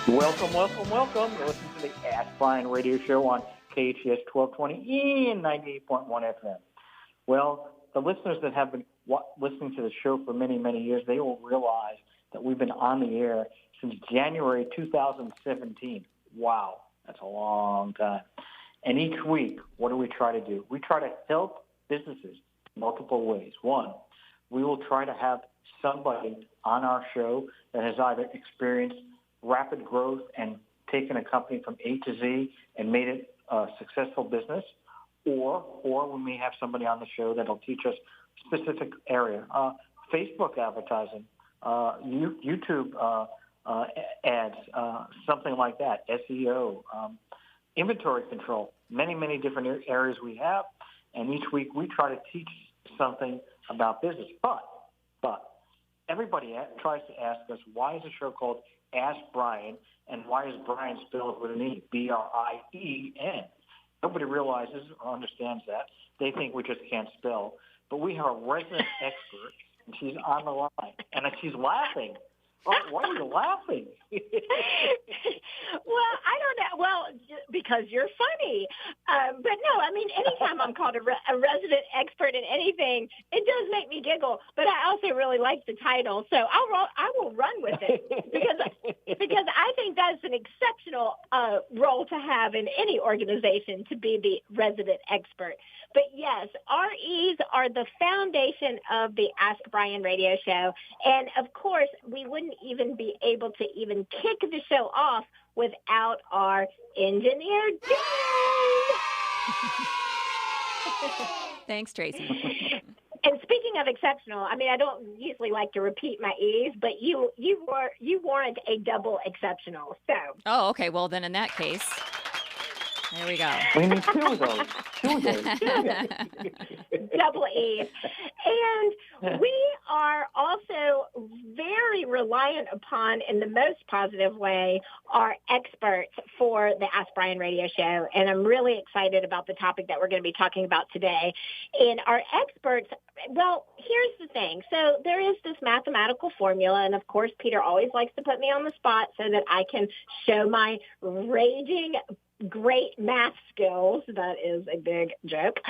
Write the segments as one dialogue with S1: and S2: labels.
S1: Welcome, welcome, welcome. You're listening to the Ask Brien radio show on KHTS 1220 and 98.1 FM. Well, the listeners that have been listening to the show for many, many years, they will realize that we've been on the air since January 2017. Wow, that's a long time. And each week, what do we try to do? We try to help businesses multiple ways. One, we will try to have somebody on our show that has either experienced rapid growth and taken a company from A to Z and made it a successful business, or we may have somebody on the show that'll teach us a specific area, Facebook advertising, YouTube ads, something like that, SEO, inventory control, many, many different areas we have, and each week we try to teach something about business. But everybody tries to ask us, why is the show called Ask Brien, and why is Brien spelled with an E, B-R-I-E-N? Nobody realizes or understands that. They think we just can't spell. But we have a resident expert, and she's on the line, and she's laughing. Oh, why are you laughing?
S2: Well, I don't know. Well, because you're funny. But no, I mean, anytime I'm called a resident expert in anything, it does make me giggle. But I also really like the title, so I will run with it because I think that's an exceptional role to have in any organization, to be the resident expert. But yes, REs are the foundation of the Ask Brien radio show. And of course, we wouldn't even be able to even kick the show off without our engineer, Dean.
S3: Thanks, Tracy.
S2: And speaking of exceptional, I mean, I don't usually like to repeat my E's, but you warrant a double exceptional. So.
S3: Oh, okay. Well, then in that case, there we go.
S1: We need two of those.
S2: Double E's. And we are also very reliant upon, in the most positive way, our experts for the Ask Brien radio show. And I'm really excited about the topic that we're going to be talking about today. And our experts, well, here's the thing. So there is this mathematical formula, and of course, Peter always likes to put me on the spot so that I can show my raging great math skills. That is a big joke.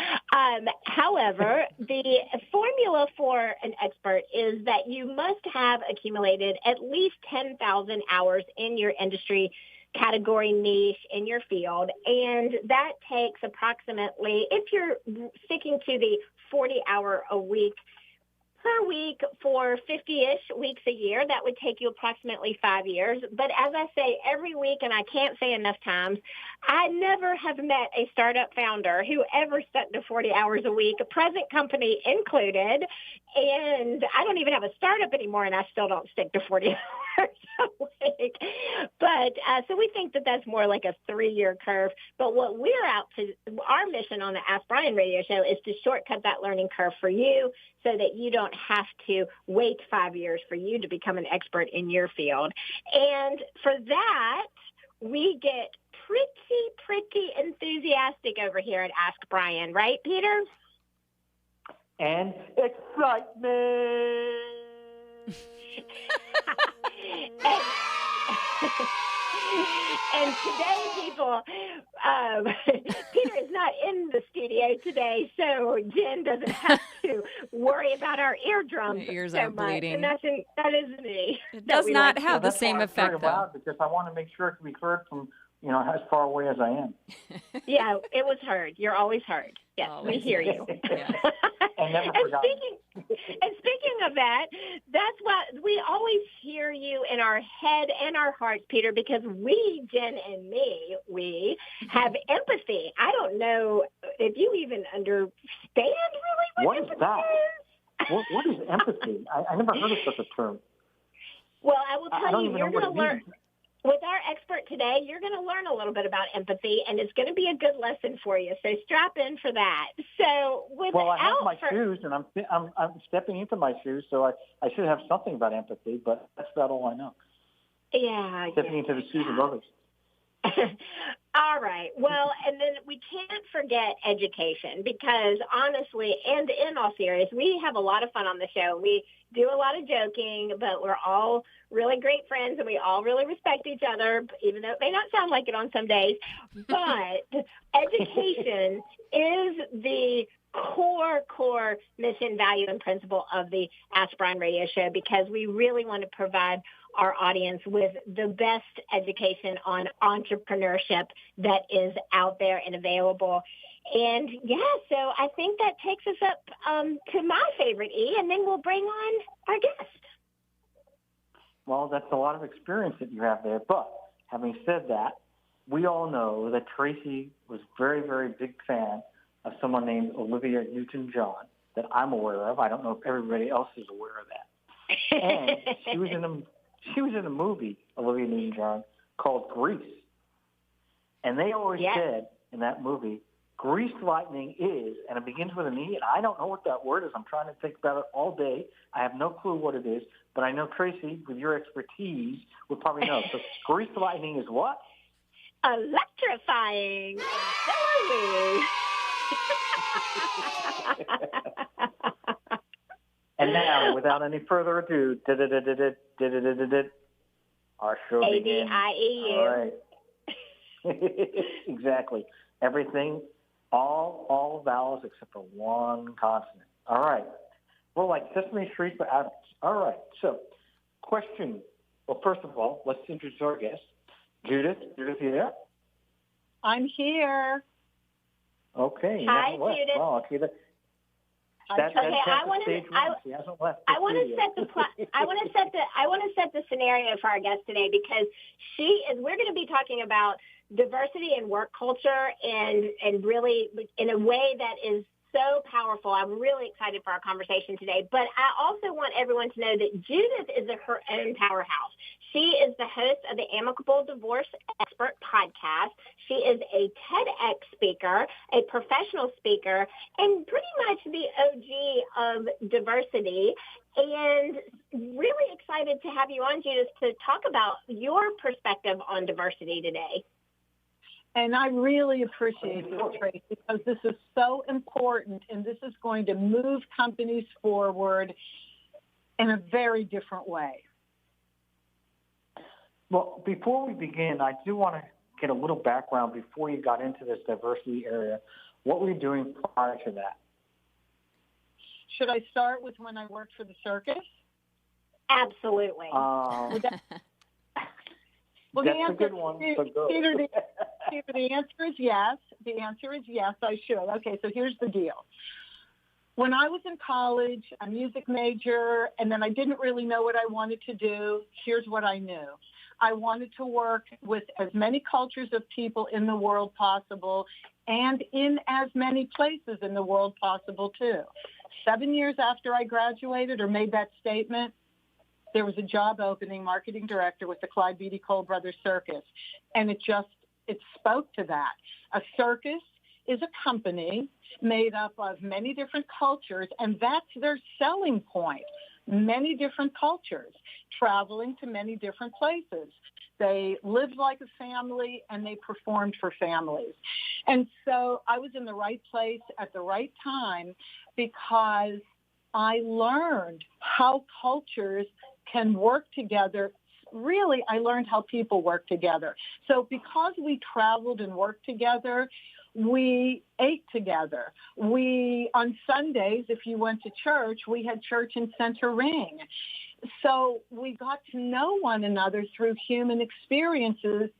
S2: However, the formula for an expert is that you must have accumulated at least 10,000 hours in your industry category, niche, in your field. And that takes approximately, if you're sticking to the 40-hour a week per week for 50-ish weeks a year, that would take you approximately 5 years. But as I say every week, and I can't say enough times, I never have met a startup founder who ever stuck to 40 hours a week, a present company included. And I don't even have a startup anymore, and I still don't stick to 40 hours a week. But so we think that that's more like a 3-year curve. But what we're out to, our mission on the Ask Brien radio show is to shortcut that learning curve for you so that you don't have to wait 5 years for you to become an expert in your field. And for that, we get pretty enthusiastic over here at Ask Brien, right, Peter?
S1: And excitement.
S2: And today, people, Peter is not in the studio today, so Jen doesn't have to worry about our eardrums.
S3: My ears
S2: so
S3: aren't
S2: much.
S3: bleeding.
S2: And that is me.
S3: It does not have the
S1: That's
S3: same
S1: why
S3: effect,
S1: I'm
S3: though.
S1: loud, because I want to make sure it can be heard from, as far away as I am.
S2: Yeah, it was heard. You're always heard. Yes,
S3: Always.
S2: we hear you.
S3: Yeah.
S1: And never forgot.
S2: Speaking of that, that's why we always hear you in our head and our hearts, Peter, because we, Jen and me, we have empathy. I don't know if you even understand really what empathy
S1: that?
S2: is.
S1: What is empathy? I never heard of such a term.
S2: Well, I will tell you, you're going to learn.
S1: Means.
S2: With our expert today, you're going to learn a little bit about empathy, and it's going to be a good lesson for you. So strap in for that. So
S1: well, I have my shoes, and I'm stepping into my shoes, so I should have something about empathy, but that's about all I know.
S2: Yeah.
S1: Stepping into the shoes of others.
S2: All right. Well, and then we can't forget education because honestly, and in all seriousness, we have a lot of fun on the show. We do a lot of joking, but we're all really great friends and we all really respect each other, even though it may not sound like it on some days. But education is the core mission, value, and principle of the Ask Brien radio show because we really want to provide our audience with the best education on entrepreneurship that is out there and available. And yeah, so I think that takes us up to my favorite E, and then we'll bring on our guest.
S1: Well, that's a lot of experience that you have there. But having said that, we all know that Tracy was a very, very big fan of someone named Olivia Newton-John that I'm aware of. I don't know if everybody else is aware of that. And she was in a movie, Olivia Newton-John, called Grease. And they always said in that movie, greased lightning is, and it begins with an E, and I don't know what that word is. I'm trying to think about it all day. I have no clue what it is, but I know Tracy, with your expertise, would probably know. So greased lightning is what?
S2: Electrifying.
S1: And now, without any further ado, our show begins.
S2: ADIEU.
S1: All right. Exactly. Everything, all vowels except for one consonant. All right. We're like Sesame Street for adults. All right. So, question. Well, first of all, let's introduce our guest. Judith, you there?
S4: I'm here.
S1: Okay.
S2: Hi, Judith.
S1: Oh, okay. I want
S2: to set the scenario for our guest today because we're going to be talking about diversity in work culture and really in a way that is so powerful. I'm really excited for our conversation today, but I also want everyone to know that Judith is her own powerhouse. She is the host of the Amicable Divorce Expert podcast. She is a TEDx speaker, a professional speaker, and pretty much the OG of diversity. And really excited to have you on, Judith, to talk about your perspective on diversity today.
S4: And I really appreciate this, Tracy, because this is so important, and this is going to move companies forward in a very different way.
S1: Well, before we begin, I do want to get a little background before you got into this diversity area. What were you doing prior to that?
S4: Should I start with when I worked for the circus?
S2: Absolutely.
S4: Well,
S1: that's a good one. So go.
S4: The answer is yes. The answer is yes, I should. Okay, so here's the deal. When I was in college, a music major, and then I didn't really know what I wanted to do, here's what I knew. I wanted to work with as many cultures of people in the world possible and in as many places in the world possible, too. 7 years after I graduated or made that statement, there was a job opening, marketing director with the Clyde Beatty Cole Brothers Circus, and it spoke to that. A circus is a company made up of many different cultures, and that's their selling point. Many different cultures traveling to many different places. They lived like a family, and they performed for families. And so I was in the right place at the right time because I learned how cultures can work together. Really, I learned how people work together. So because we traveled and worked together, we ate together. On Sundays, if you went to church, we had church in Center Ring. So we got to know one another through human experiences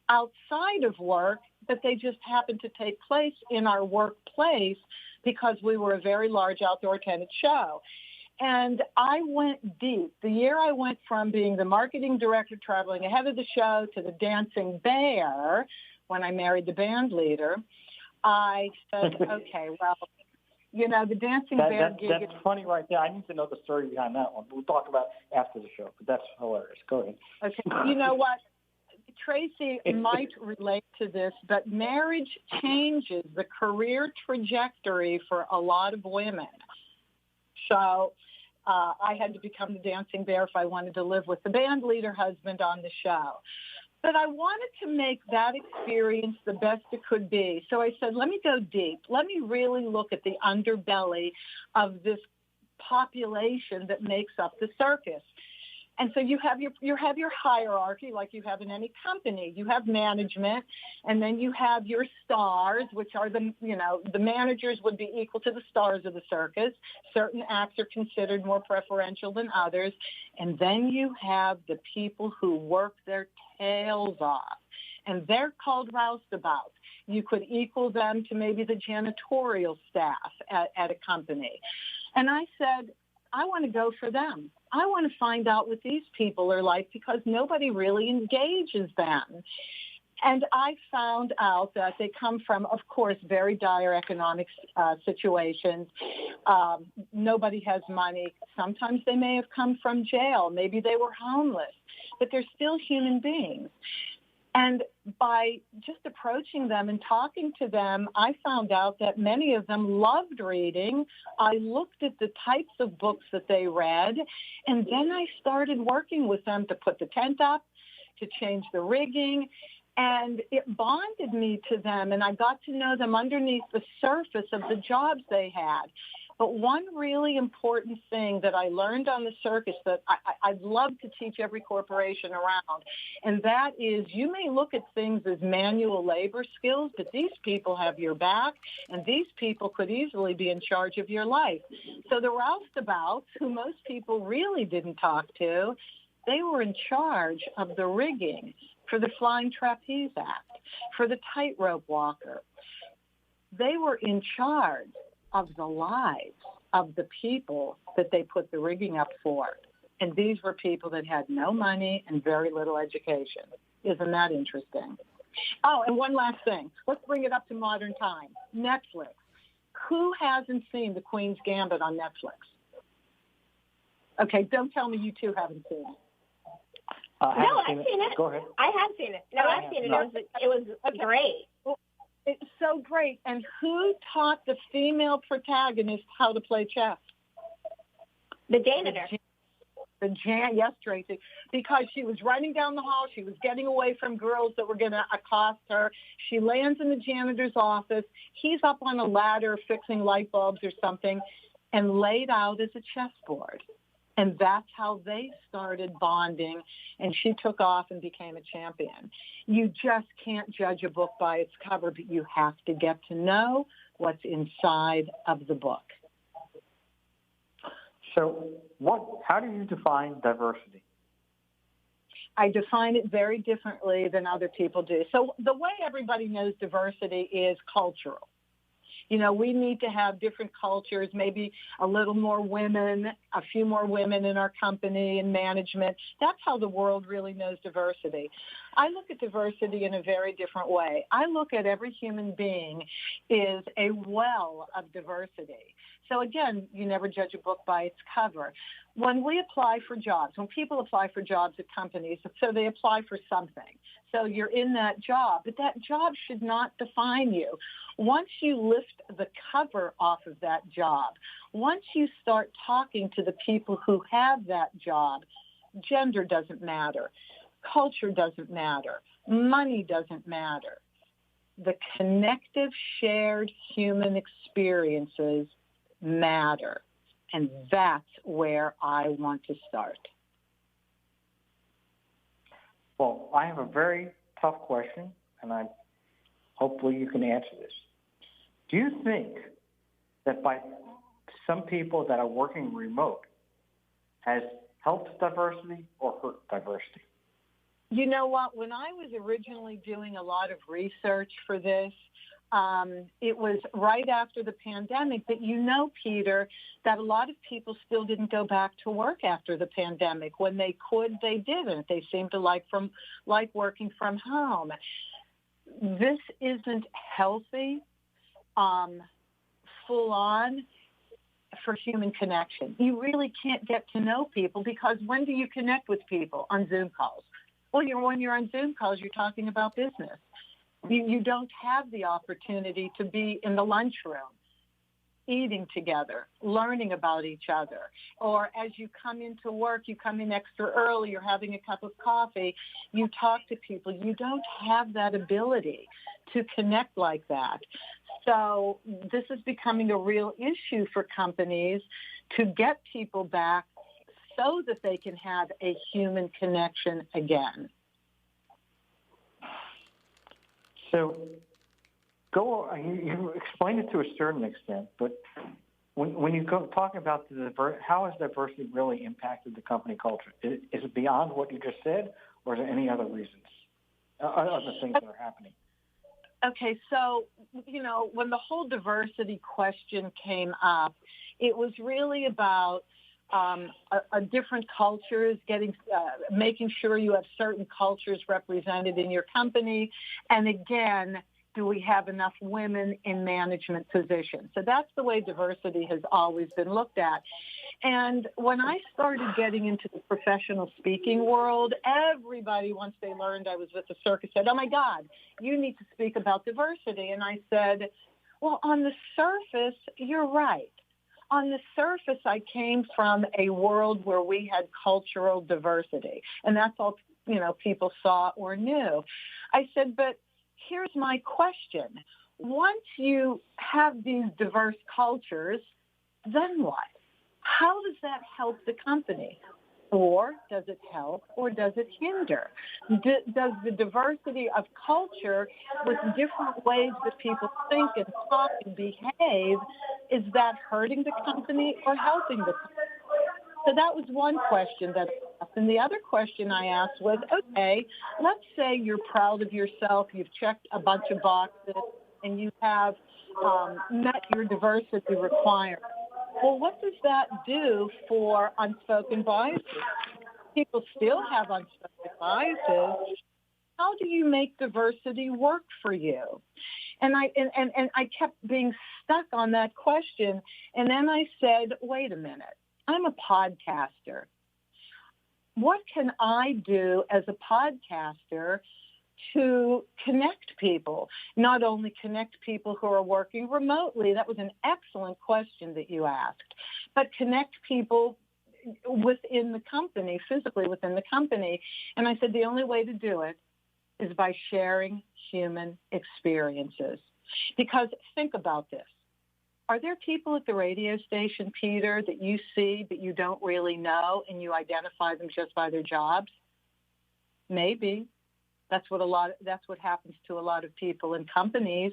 S4: outside of work, but they just happened to take place in our workplace because we were a very large outdoor tenant show. And I went deep. The year I went from being the marketing director traveling ahead of the show to the dancing bear, when I married the band leader, I said, okay, well, the dancing bear gig.
S1: That's funny right there. I need to know the story behind that one. We'll talk about it after the show, but that's hilarious. Go ahead.
S4: Okay. You know what? Tracy might relate to this, but marriage changes the career trajectory for a lot of women. So I had to become the dancing bear if I wanted to live with the band leader husband on the show. But I wanted to make that experience the best it could be. So I said, let me go deep. Let me really look at the underbelly of this population that makes up the circus. And so you have your hierarchy like you have in any company. You have management, and then you have your stars, which are the managers would be equal to the stars of the circus. Certain acts are considered more preferential than others. And then you have the people who work their tails off, and they're called roustabouts. You could equal them to maybe the janitorial staff at a company. And I said, I want to go for them. I want to find out what these people are like because nobody really engages them. And I found out that they come from, of course, very dire economic situations. Nobody has money. Sometimes they may have come from jail. Maybe they were homeless, but they're still human beings. And by just approaching them and talking to them, I found out that many of them loved reading. I looked at the types of books that they read, and then I started working with them to put the tent up, to change the rigging, and it bonded me to them, and I got to know them underneath the surface of the jobs they had. But one really important thing that I learned on the circus that I'd love to teach every corporation around, and that is you may look at things as manual labor skills, but these people have your back, and these people could easily be in charge of your life. So the roustabouts, who most people really didn't talk to, they were in charge of the rigging for the Flying Trapeze Act, for the tightrope walker. They were in charge of the lives of the people that they put the rigging up for. And these were people that had no money and very little education. Isn't that interesting? Oh, and one last thing. Let's bring it up to modern time. Netflix. Who hasn't seen The Queen's Gambit on Netflix? Okay, don't tell me you two haven't seen it.
S2: No, I've seen it.
S1: Go ahead.
S2: I have seen it. No, I've seen it. No. It was great.
S4: It's so great. And who taught the female protagonist how to play chess?
S2: The janitor.
S4: Yes, Tracy. Because she was running down the hall. She was getting away from girls that were going to accost her. She lands in the janitor's office. He's up on a ladder fixing light bulbs or something and laid out as a chessboard. And that's how they started bonding, and she took off and became a champion. You just can't judge a book by its cover, but you have to get to know what's inside of the book.
S1: So how do you define diversity?
S4: I define it very differently than other people do. So the way everybody knows diversity is cultural. You know, we need to have different cultures, maybe a little more women, a few more women in our company and management. That's how the world really knows diversity. I look at diversity in a very different way. I look at every human being is a well of diversity. So again, you never judge a book by its cover. When we apply for jobs, when people apply for jobs at companies, so they apply for something. So you're in that job, but that job should not define you. Once you lift the cover off of that job, once you start talking to the people who have that job, gender doesn't matter. Culture doesn't matter. Money doesn't matter. The connective, shared human experiences matter. And that's where I want to start.
S1: Well, I have a very tough question, and hopefully you can answer this. Do you think that by some people that are working remote has helped diversity or hurt diversity?
S4: You know what? When I was originally doing a lot of research for this, it was right after the pandemic that Peter, that a lot of people still didn't go back to work after the pandemic. When they could, they didn't. They seemed to like working from home. This isn't healthy, full on for human connection. You really can't get to know people because when do you connect with people? On Zoom calls. Well, when you're on Zoom calls, you're talking about business. You don't have the opportunity to be in the lunchroom. eating together, learning about each other. Or as you come into work, you come in extra early, you're having a cup of coffee, you talk to people. You don't have that ability to connect like that. So this is becoming a real issue for companies to get people back so that they can have a human connection again.
S1: So you explained it to a certain extent, but when you go talking about how has diversity really impacted the company culture? Is it beyond what you just said, or is there any other reasons, other things that are happening?
S4: Okay, so, when the whole diversity question came up, it was really about different cultures, making sure you have certain cultures represented in your company. And again, do we have enough women in management positions? So that's the way diversity has always been looked at. And when I started getting into the professional speaking world, everybody, once they learned I was with the circus, said, oh my God, you need to speak about diversity. And I said, well, on the surface, you're right. On the surface, I came from a world where we had cultural diversity, and that's all, people saw or knew. I said, but here's my question. Once you have these diverse cultures, then what? How does that help the company? Or does it help, or does it hinder? Does the diversity of culture with different ways that people think and talk and behave, is that hurting the company or helping the company? So that was one question that I asked. And the other question I asked was, okay, let's say you're proud of yourself, you've checked a bunch of boxes, and you have met your diversity requirements. Well, what does that do for unspoken biases? People still have unspoken biases. How do you make diversity work for you? And I kept being stuck on that question. And then I said, wait a minute, I'm a podcaster. What can I do as a podcaster to connect people, not only connect people who are working remotely? That was an excellent question that you asked, but connect people within the company, physically within the company. And I said, the only way to do it is by sharing human experiences. Because think about this. Are there people at the radio station, Peter, that you see but you don't really know and you identify them just by their jobs? Maybe. That's what happens to a lot of people in companies.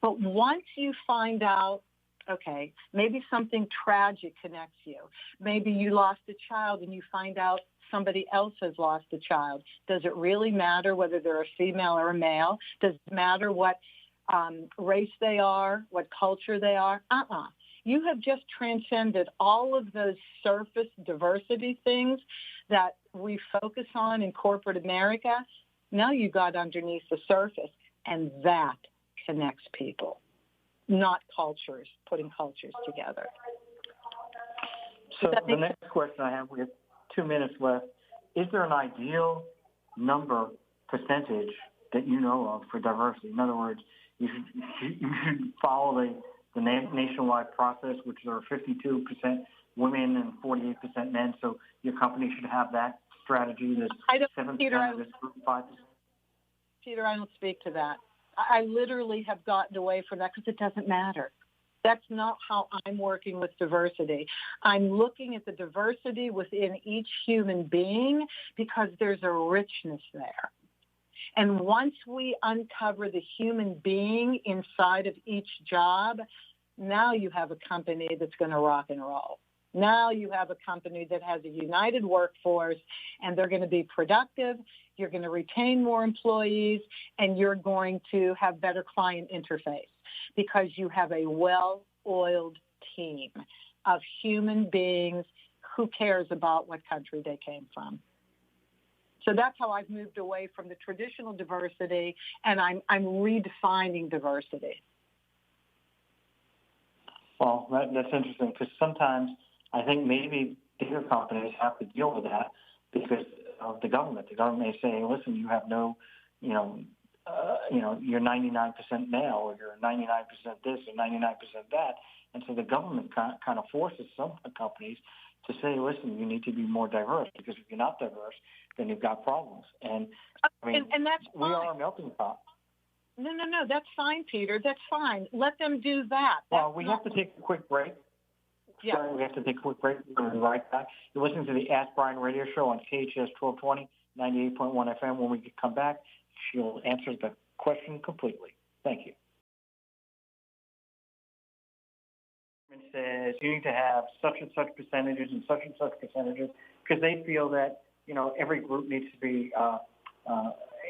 S4: But once you find out, okay, maybe something tragic connects you. Maybe you lost a child and you find out somebody else has lost a child. Does it really matter whether they're a female or a male? Does it matter what race they are, what culture they are? You have just transcended all of those surface diversity things that we focus on in corporate America. Now you got underneath the surface, and that connects people, not cultures, putting cultures together.
S1: So the next question I have, we have 2 minutes left. Is there an ideal percentage that you know of for diversity? In other words, you should follow the nationwide process, which are 52% women and 48% men. So your company should have that strategy. There's 7% of this group, 5%.
S4: Peter, I don't speak to that. I literally have gotten away from that because it doesn't matter. That's not how I'm working with diversity. I'm looking at the diversity within each human being because there's a richness there. And once we uncover the human being inside of each job, now you have a company that's going to rock and roll. Now you have a company that has a united workforce, and they're going to be productive. You're going to retain more employees, and you're going to have better client interface because you have a well-oiled team of human beings who cares about what country they came from. So that's how I've moved away from the traditional diversity, and I'm redefining diversity.
S1: Well, that's interesting because sometimes I think maybe bigger companies have to deal with that because of the government. The government may say, listen, you have no, you're 99% male or you're 99% this or 99% that. And so the government kind of forces some companies to say, listen, you need to be more diverse, because if you're not diverse, then you've got problems. And I mean,
S4: and that's fine.
S1: We are a melting pot.
S4: No, that's fine, Peter. That's fine. Let them do that.
S1: Well, we have to take a quick break.
S4: Yeah.
S1: Sorry, we have to take a quick break. We're going to be right back. You're listening to the Ask Brien radio show on KHTS 1220, 98.1 FM. When we come back, she'll answer the question completely. Thank you. It says you need to have such and such percentages and such percentages, because they feel that, you know, every group needs to be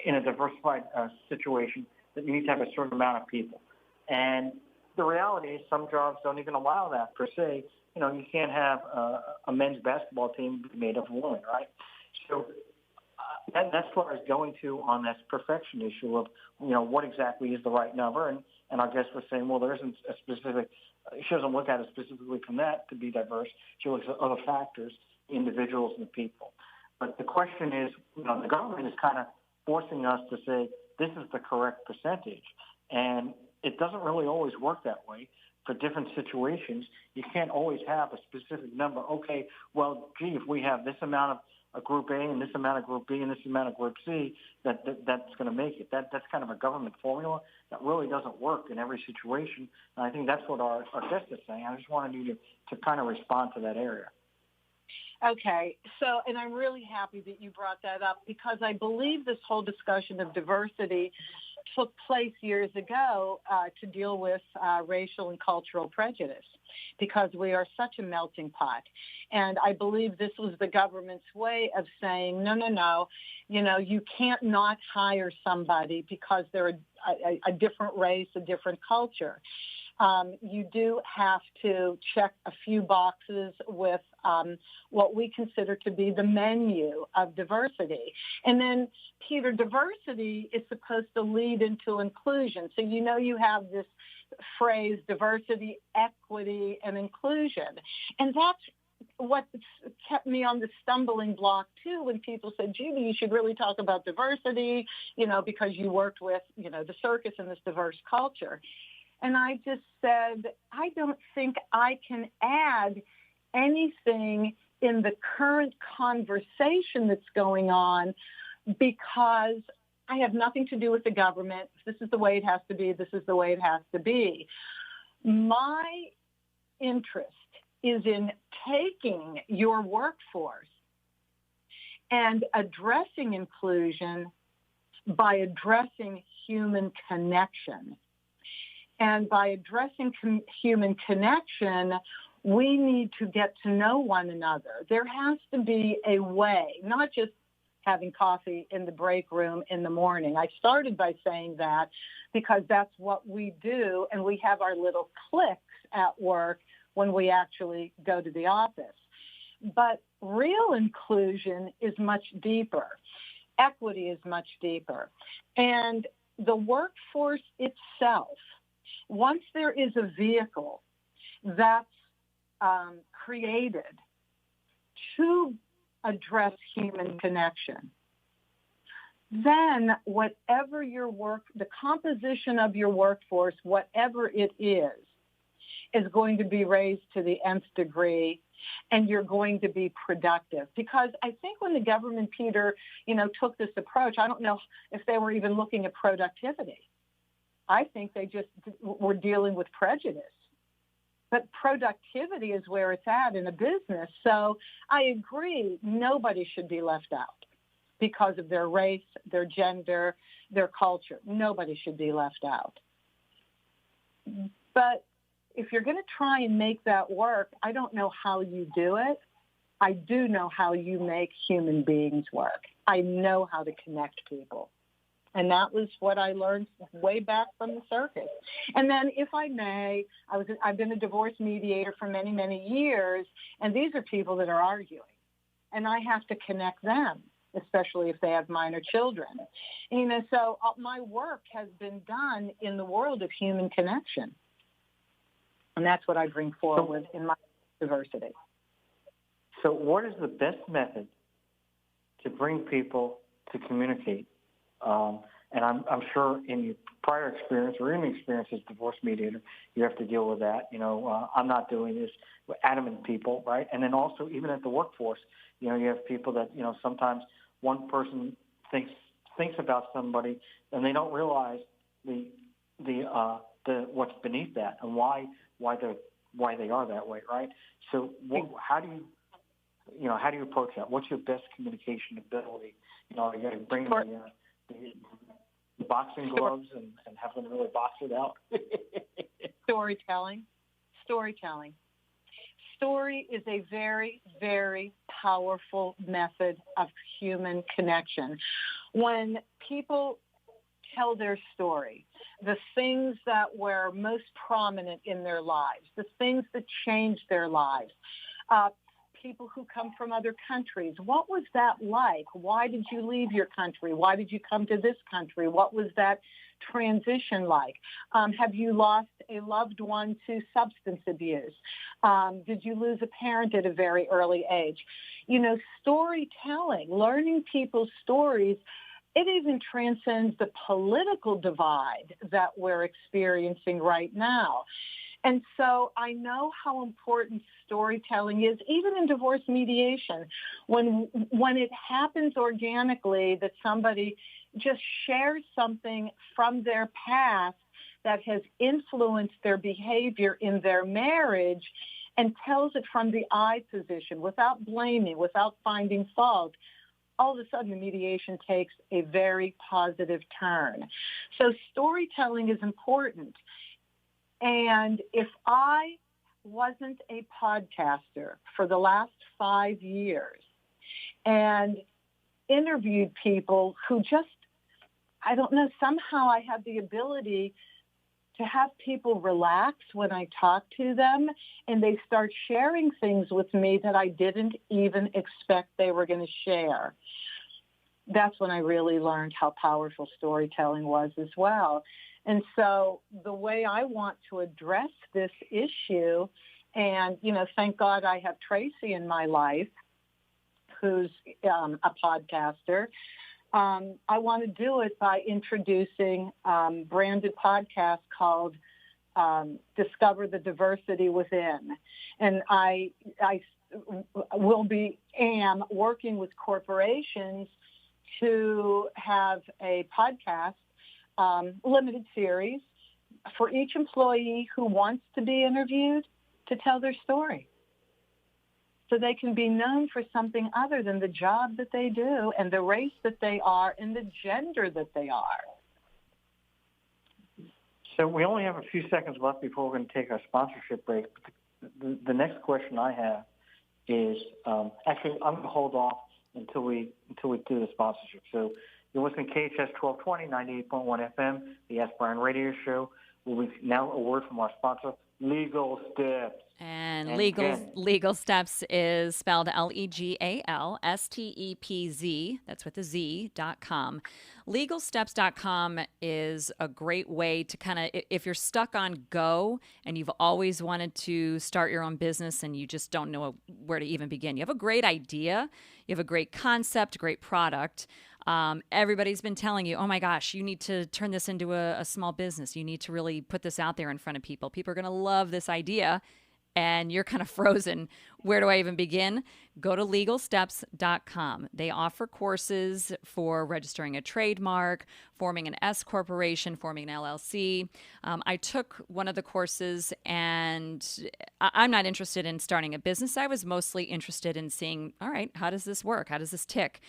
S1: in a diversified situation, that you need to have a certain amount of people. And the reality is some jobs don't even allow that per se. You know, you can't have a men's basketball team made of women, right? So that's what I was going to on this perfection issue of, you know, what exactly is the right number. And our guest was saying, well, there isn't a specific, she doesn't look at it specifically from that to be diverse. She looks at other factors, individuals and people. But the question is, you know, the government is kind of forcing us to say this is the correct percentage. And it doesn't really always work that way for different situations. You can't always have a specific number. Okay, well, gee, if we have this amount of Group A and this amount of Group B and this amount of Group C, that's going to make it. That's kind of a government formula that really doesn't work in every situation. And I think that's what our guest is saying. I just wanted you to kind of respond to that area.
S4: Okay, so, and I'm really happy that you brought that up, because I believe this whole discussion of diversity took place years ago to deal with racial and cultural prejudice, because we are such a melting pot. And I believe this was the government's way of saying, no, you know, you can't not hire somebody because they're a different race, a different culture. You do have to check a few boxes with what we consider to be the menu of diversity. And then, Peter, diversity is supposed to lead into inclusion. So, you know, you have this phrase, diversity, equity, and inclusion. And that's what kept me on the stumbling block, too, when people said, Judy, you should really talk about diversity, you know, because you worked with, you know, the circus and this diverse culture. And I just said, I don't think I can add anything in the current conversation that's going on, because I have nothing to do with the government. This is the way it has to be. This is the way it has to be. My interest is in taking your workforce and addressing inclusion by addressing human connection. And by addressing human connection, we need to get to know one another. There has to be a way, not just having coffee in the break room in the morning. I started by saying that because that's what we do, and we have our little cliques at work when we actually go to the office. But real inclusion is much deeper. Equity is much deeper. And the workforce itself, once there is a vehicle that's created to address human connection, then whatever the composition of your workforce, whatever it is going to be raised to the nth degree, and you're going to be productive. Because I think when the government, Peter, you know, took this approach, I don't know if they were even looking at productivity. I think they just were dealing with prejudice. But productivity is where it's at in a business. So I agree, nobody should be left out because of their race, their gender, their culture. Nobody should be left out. But if you're going to try and make that work, I don't know how you do it. I do know how you make human beings work. I know how to connect people. And that was what I learned way back from the circus. And then, if I may, I've been a divorce mediator for many, many years, and these are people that are arguing. And I have to connect them, especially if they have minor children. You know, so my work has been done in the world of human connection. And that's what I bring forward in my diversity.
S1: So what is the best method to bring people to communicate? And I'm sure in your prior experience or any experience as divorce mediator, you have to deal with that. I'm not doing this with adamant people, right? And then also even at the workforce, you have people that, sometimes one person thinks about somebody and they don't realize the what's beneath that and why they are that way, right? So how do you approach that? What's your best communication ability? You got to bring the boxing gloves and have them really box it out.
S4: Storytelling. Story is a very, very powerful method of human connection. When people tell their story, the things that were most prominent in their lives, the things that changed their lives, people who come from other countries, what was that like? Why did you leave your country? Why did you come to this country? What was that transition like? Have you lost a loved one to substance abuse? Did you lose a parent at a very early age? Storytelling, learning people's stories, it even transcends the political divide that we're experiencing right now. And so I know how important storytelling is, even in divorce mediation, when it happens organically, that somebody just shares something from their past that has influenced their behavior in their marriage and tells it from the I position without blaming, without finding fault. All of a sudden, the mediation takes a very positive turn. So storytelling is important. And if I wasn't a podcaster for the last 5 years and interviewed people who just, I don't know, somehow I have the ability to have people relax when I talk to them and they start sharing things with me that I didn't even expect they were going to share. That's when I really learned how powerful storytelling was as well. And so the way I want to address this issue, and, thank God I have Tracy in my life, who's a podcaster. I want to do it by introducing a branded podcast called Discover the Diversity Within. And I am working with corporations to have a podcast, limited series, for each employee who wants to be interviewed to tell their story, so they can be known for something other than the job that they do and the race that they are and the gender that they are.
S1: So we only have a few seconds left before we're going to take our sponsorship break. The next question I have is, actually, I'm going to hold off until we do the sponsorship. So you're listening to KHTS 1220, 98.1 FM, the Ask Brien radio show. We'll be now a word from our sponsor, Legal Steps.
S3: And Legal Steps is spelled LEGALSTEPZ. That's with a Z.com. LegalSteps.com is a great way to kind of, if you're stuck on go and you've always wanted to start your own business and you just don't know where to even begin. You have a great idea. You have a great concept, great product. Everybody's been telling you, oh my gosh, you need to turn this into a small business. You need to really put this out there in front of people. People are going to love this idea. And you're kind of frozen. Where do I even begin? Go to LegalSteps.com. They offer courses for registering a trademark, forming an S corporation, forming an LLC. I took one of the courses, and I'm not interested in starting a business. I was mostly interested in seeing, all right, how does this work? How does this tick?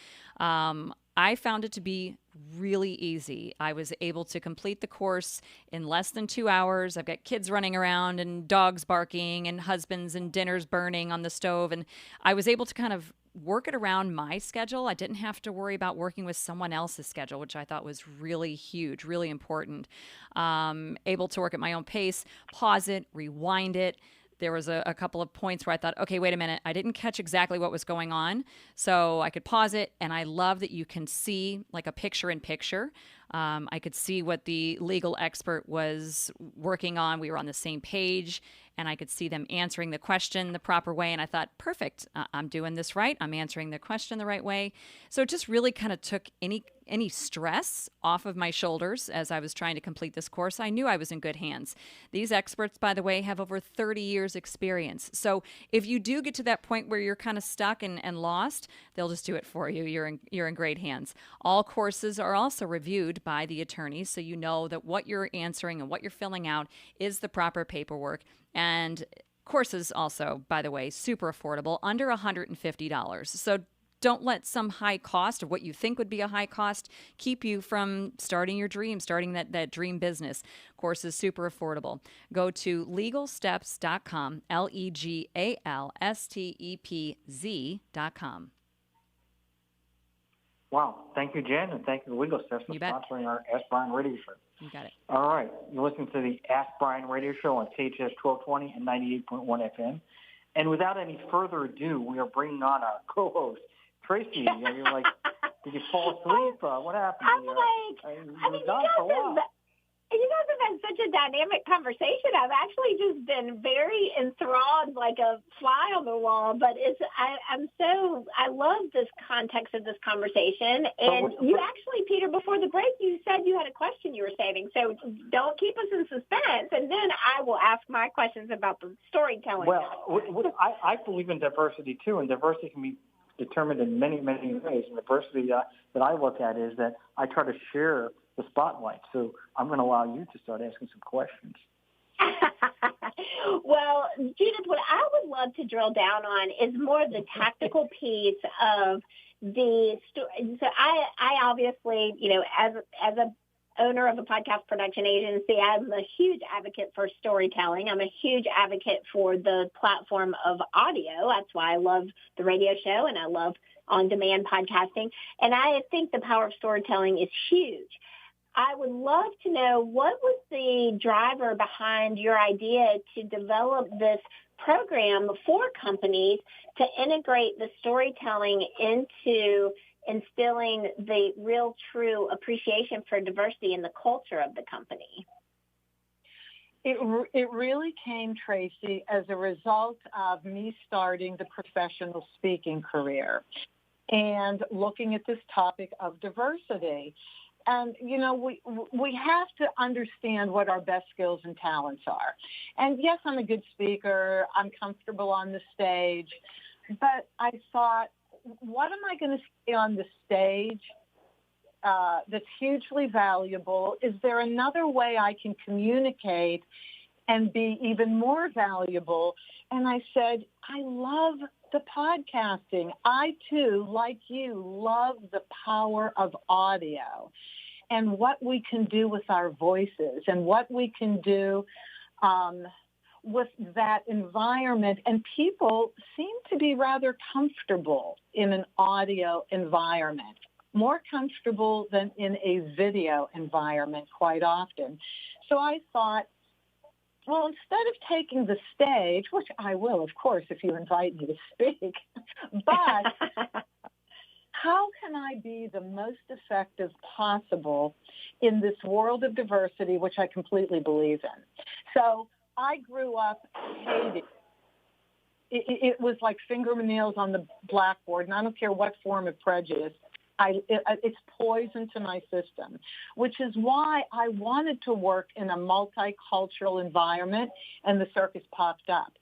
S3: I found it to be really easy. I was able to complete the course in less than 2 hours. I've got kids running around and dogs barking and husbands and dinners burning on the stove. And I was able to kind of work it around my schedule. I didn't have to worry about working with someone else's schedule, which I thought was really huge, really important. Able to work at my own pace, pause it, rewind it. There was a couple of points where I thought, okay, wait a minute, I didn't catch exactly what was going on. So I could pause it, and I love that you can see like a picture in picture. I could see what the legal expert was working on. We were on the same page, and I could see them answering the question the proper way. And I thought, perfect, I'm doing this right. I'm answering the question the right way. So it just really kind of took any any stress off of my shoulders as I was trying to complete this course. I knew I was in good hands. These experts, by the way, have over 30 years experience. So if you do get to that point where you're kind of stuck and lost, they'll just do it for you. You're in great hands. All courses are also reviewed by the attorneys, so you know that what you're answering and what you're filling out is the proper paperwork. And courses also, by the way, super affordable, under $150. So don't let some high cost or what you think would be a high cost keep you from starting your dream, starting that dream business. Course is super affordable. Go to legalsteps.com, legalstepz.com.
S1: Wow. Thank you, Jen, and thank you to Legal Steps for sponsoring our Ask Brien radio show.
S3: You got it.
S1: All right. You're listening to the Ask Brien radio show on KHTS 1220 and 98.1 FM. And without any further ado, we are bringing on our co-host, Tracy. You're like, did you fall asleep? What happened?
S2: I'm you guys have had such a dynamic conversation. I've actually just been very enthralled, like a fly on the wall. But I love this context of this conversation. And you actually, Peter, before the break, you said you had a question you were saving. So don't keep us in suspense. And then I will ask my questions about the storytelling.
S1: Well, I believe in diversity too, and diversity can be determined in many, many ways. And diversity that I look at is that I try to share the spotlight. So I'm going to allow you to start asking some questions.
S2: Well, Judith, what I would love to drill down on is more of the tactical piece of the story. So I obviously, as a owner of a podcast production agency, I'm a huge advocate for storytelling. I'm a huge advocate for the platform of audio. That's why I love the radio show and I love on-demand podcasting. And I think the power of storytelling is huge. I would love to know, what was the driver behind your idea to develop this program for companies to integrate the storytelling into instilling the real, true appreciation for diversity in the culture of the company?
S4: It really came, Tracy, as a result of me starting the professional speaking career and looking at this topic of diversity. And, we have to understand what our best skills and talents are. And yes, I'm a good speaker. I'm comfortable on the stage. But I thought, what am I going to say on the stage that's hugely valuable? Is there another way I can communicate and be even more valuable? And I said, I love the podcasting. I, too, like you, love the power of audio and what we can do with our voices and what we can do with that environment. And people seem to be rather comfortable in an audio environment, more comfortable than in a video environment quite often. So I thought, well, instead of taking the stage, which I will, of course, if you invite me to speak, but how can I be the most effective possible in this world of diversity, which I completely believe in? So I grew up hating. It was like fingernails on the blackboard, and I don't care what form of prejudice. It's poison to my system, which is why I wanted to work in a multicultural environment, and the circus popped up.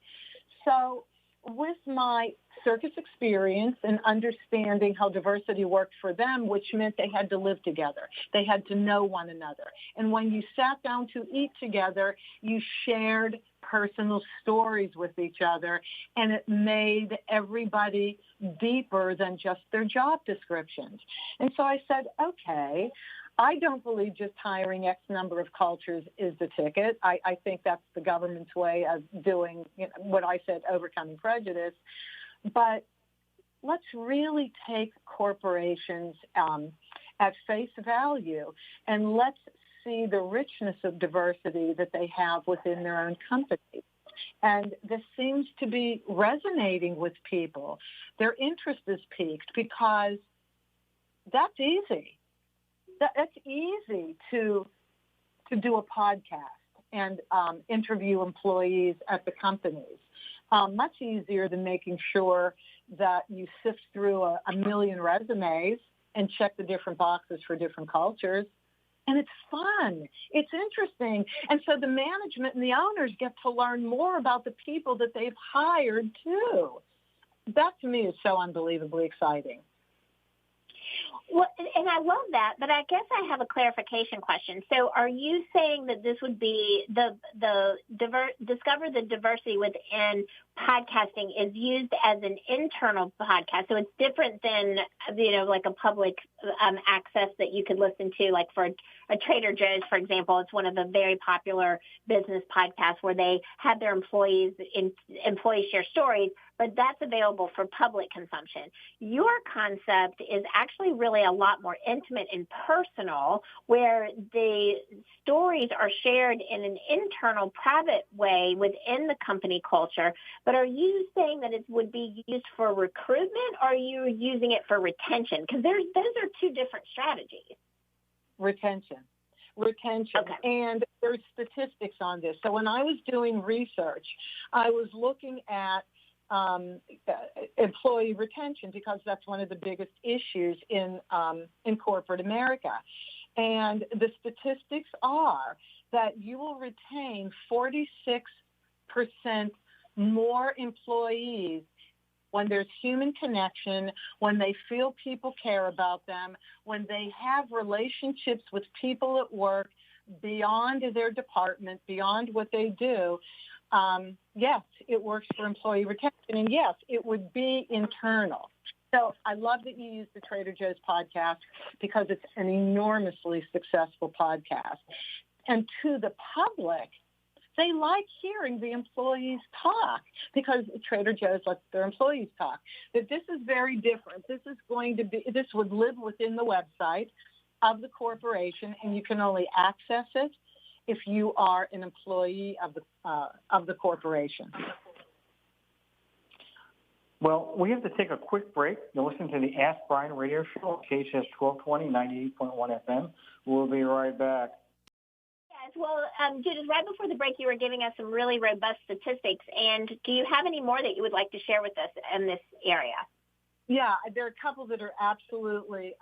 S4: So with my circus experience and understanding how diversity worked for them, which meant they had to live together. They had to know one another. And when you sat down to eat together, you shared personal stories with each other, and it made everybody deeper than just their job descriptions. And so I said, okay, I don't believe just hiring X number of cultures is the ticket. I think that's the government's way of doing what I said, overcoming prejudice. But let's really take corporations at face value, and let's see the richness of diversity that they have within their own company. And this seems to be resonating with people. Their interest is piqued because that's easy. That's easy to do a podcast and interview employees at the companies. Much easier than making sure that you sift through a million resumes and check the different boxes for different cultures. And it's fun. It's interesting. And so the management and the owners get to learn more about the people that they've hired too. That to me is so unbelievably exciting.
S2: Well, and I love that, but I guess I have a clarification question. So are you saying that this would be Discover the Diversity Within podcasting is used as an internal podcast? So it's different than, like a public access that you could listen to, like for a Trader Joe's, for example. It's one of the very popular business podcasts where they have their employees share stories, but that's available for public consumption. Your concept is actually really a lot more intimate and personal, where the stories are shared in an internal, private way within the company culture. But are you saying that it would be used for recruitment, or are you using it for retention? Because those are two different strategies.
S4: Retention. Okay. And there's statistics on this. So when I was doing research, I was looking at employee retention, because that's one of the biggest issues in corporate America. And the statistics are that you will retain 46% more employees when there's human connection, when they feel people care about them, when they have relationships with people at work beyond their department, beyond what they do. Yes, it works for employee retention, and yes, it would be internal. So I love that you use the Trader Joe's podcast, because it's an enormously successful podcast. And to the public, they like hearing the employees talk, because Trader Joe's lets their employees talk. But this is very different. This would live within the website of the corporation, and you can only access it if you are an employee of the corporation.
S1: Well, we have to take a quick break. You're listening to the Ask Brien radio show on KHTS 1220, 98.1 FM. We'll be right back.
S2: Yes, well, Judith, right before the break, you were giving us some really robust statistics. And do you have any more that you would like to share with us in this area?
S4: Yeah, there are a couple that are absolutely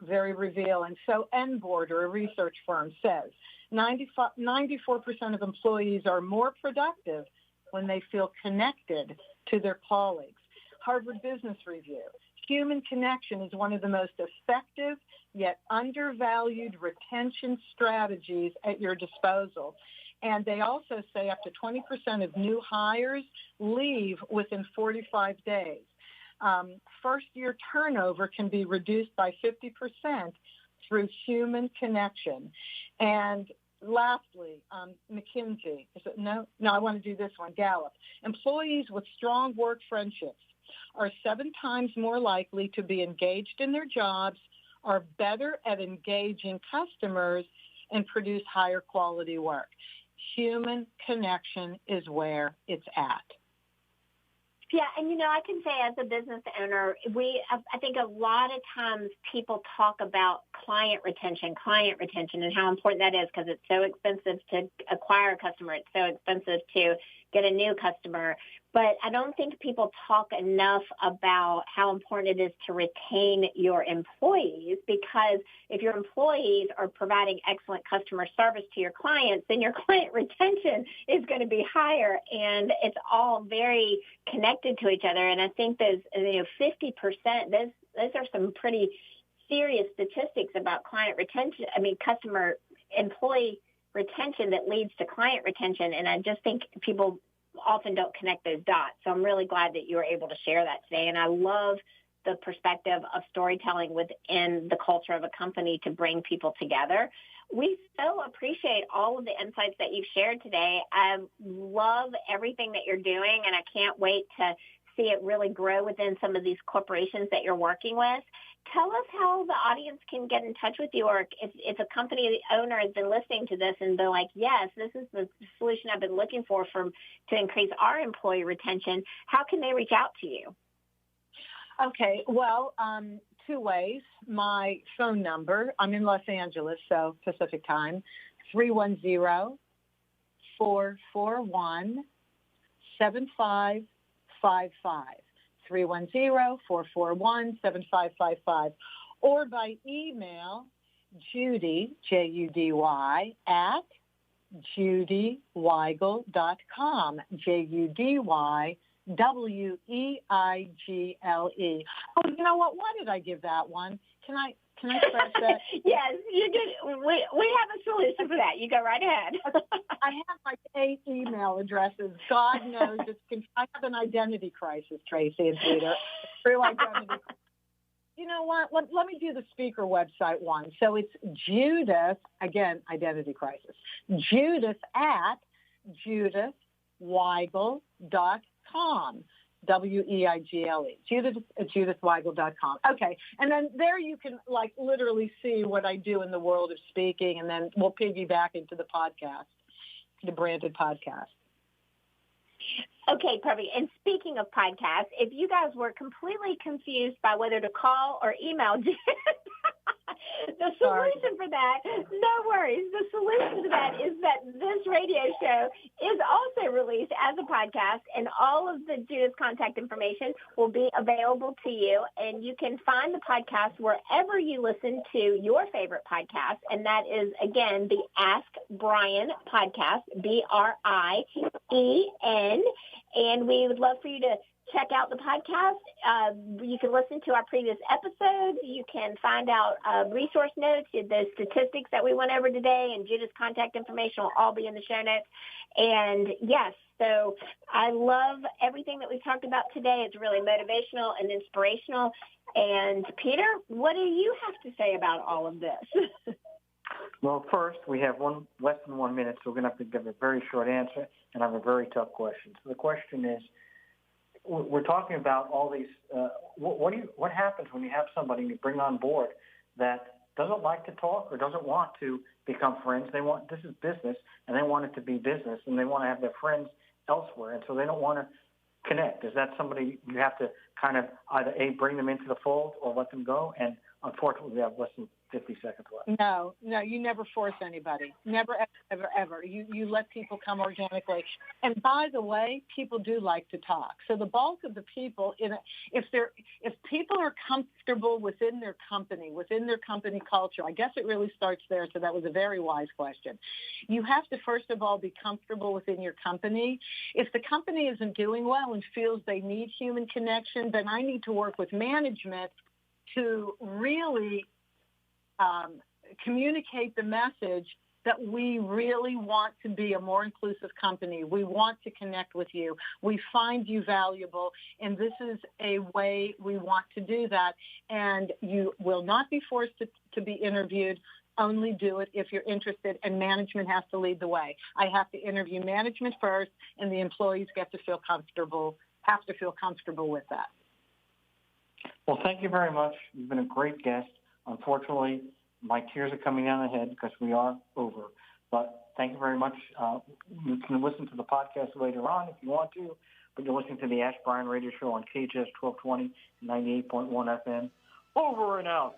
S4: very revealing. So NBorder, a research firm, says 94% of employees are more productive when they feel connected to their colleagues. Harvard Business Review, human connection is one of the most effective yet undervalued retention strategies at your disposal. And they also say up to 20% of new hires leave within 45 days. First-year turnover can be reduced by 50% through human connection. And lastly, McKinsey. I want to do this one. Gallup. Employees with strong work friendships are 7 times more likely to be engaged in their jobs, are better at engaging customers, and produce higher quality work. Human connection is where it's at.
S2: Yeah, and I can say as a business owner, I think a lot of times people talk about client retention, and how important that is, because it's so expensive to acquire a customer. It's so expensive to get a new customer. But I don't think people talk enough about how important it is to retain your employees, because if your employees are providing excellent customer service to your clients, then your client retention is going to be higher, and it's all very connected to each other. And I think those 50%, those are some pretty serious statistics about client retention. Employee retention that leads to client retention. And I just think people often don't connect those dots. So I'm really glad that you were able to share that today. And I love the perspective of storytelling within the culture of a company to bring people together. We so appreciate all of the insights that you've shared today. I love everything that you're doing, and I can't wait to see it really grow within some of these corporations that you're working with. Tell us how the audience can get in touch with you, or if a company owner has been listening to this and they're like, yes, this is the solution I've been looking for to increase our employee retention, how can they reach out to you?
S4: Okay, well, 2 ways. My phone number, I'm in Los Angeles, so Pacific time, 310-441-7555. 310-441-7555. or by email, Judy, Judy, at judyweigel.com, JUDYWEIGLE. Oh, you know what? Why did I give that one? Can I press that?
S2: Yes, you can. We have a solution for that. You go right ahead.
S4: I have like 8 email addresses. God knows I have an identity crisis, Tracy and Peter. True identity crisis. You know what? Let me do the speaker website one. So it's Judith, again, identity crisis, Judith at judithweigel.com, WEIGLE, Judith at judithweigel.com. Okay, and then there you can like literally see what I do in the world of speaking, and then we'll piggyback into the podcast, the branded podcast.
S2: Okay, perfect. And speaking of podcasts, if you guys were completely confused by whether to call or email Jen, the solution for that, no worries. The solution to that is that this radio show is also released as a podcast, and all of the Judith's contact information will be available to you. And you can find the podcast wherever you listen to your favorite podcast, and that is, again, the Ask Brien podcast, BRIEN. And we would love for you to check out the podcast. You can listen to our previous episodes. You can find out resource notes, the statistics that we went over today, and Judith's contact information will all be in the show notes. And yes, so I love everything that we've talked about today. It's really motivational and inspirational. And Peter, what do you have to say about all of this?
S1: Well, first, we have less than 1 minute, so we're going to have to give a very short answer, and I have a very tough question. So the question is, we're talking about all these, what happens when you have somebody you bring on board that doesn't like to talk or doesn't want to become friends? This is business, and they want it to be business, and they want to have their friends elsewhere, and so they don't want to connect. Is that somebody you have to kind of either bring them into the fold or let them go? And unfortunately, we have less than 50 seconds left.
S4: No, you never force anybody. Never, ever, ever. You let people come organically. And by the way, people do like to talk. So the bulk of the people, if people are comfortable within their company culture, I guess it really starts there. So that was a very wise question. You have to, first of all, be comfortable within your company. If the company isn't doing well and feels they need human connection, then I need to work with management to really communicate the message that we really want to be a more inclusive company. We want to connect with you. We find you valuable, and this is a way we want to do that. And you will not be forced to be interviewed. Only do it if you're interested, and management has to lead the way. I have to interview management first, and the employees have to feel comfortable with that.
S1: Well, thank you very much. You've been a great guest. Unfortunately, my tears are coming down the head because we are over. But thank you very much. You can listen to the podcast later on if you want to, but you're listening to the Ask Brien Radio Show on KHTS 1220 98.1 FM. Over and out.